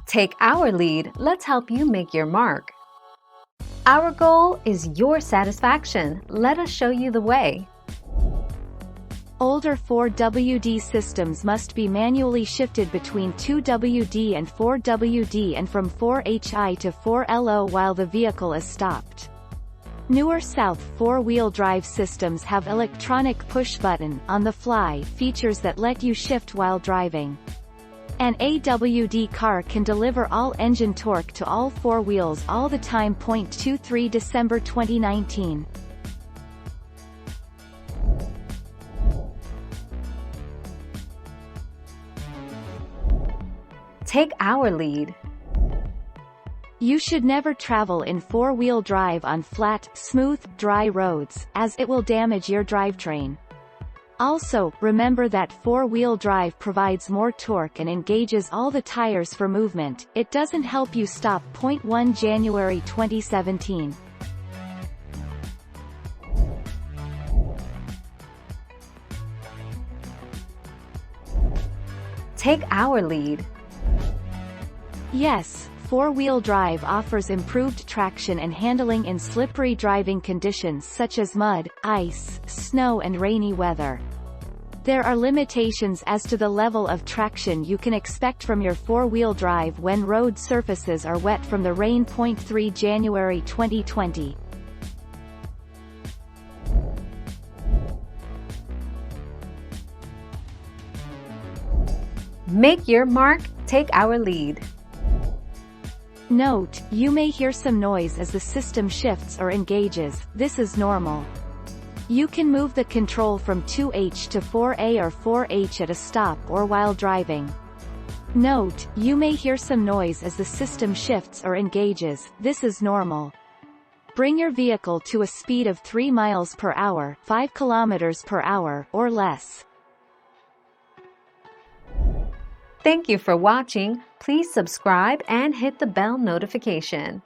Take our lead, let's help you make your mark. Our goal is your satisfaction. Let us show you the way. Older 4WD systems must be manually shifted between 2WD and 4WD and from 4HI to 4LO while the vehicle is stopped. Newer South four-wheel drive systems have electronic push-button, on-the-fly features that let you shift while driving. An AWD car can deliver all engine torque to all four wheels all the time. 23 December 2019. Take our lead. You should never travel in four-wheel drive on flat, smooth, dry roads, as it will damage your drivetrain. Also, remember that four-wheel drive provides more torque and engages all the tires for movement. It doesn't help you stop. 1 January 2017. Take our lead. Yes, four-wheel drive offers improved traction and handling in slippery driving conditions such as mud, ice, snow and rainy weather. There are limitations as to the level of traction you can expect from your four-wheel drive when road surfaces are wet from the rain. 3 January 2020. Make your mark, take our lead. Note, you may hear some noise as the system shifts or engages. This is normal. You can move the control from 2H to 4A or 4H at a stop or while driving. Note, you may hear some noise as the system shifts or engages. This is normal. Bring your vehicle to a speed of 3 miles per hour, 5 kilometers per hour, or less. Thank you for watching. Please subscribe and hit the bell notification.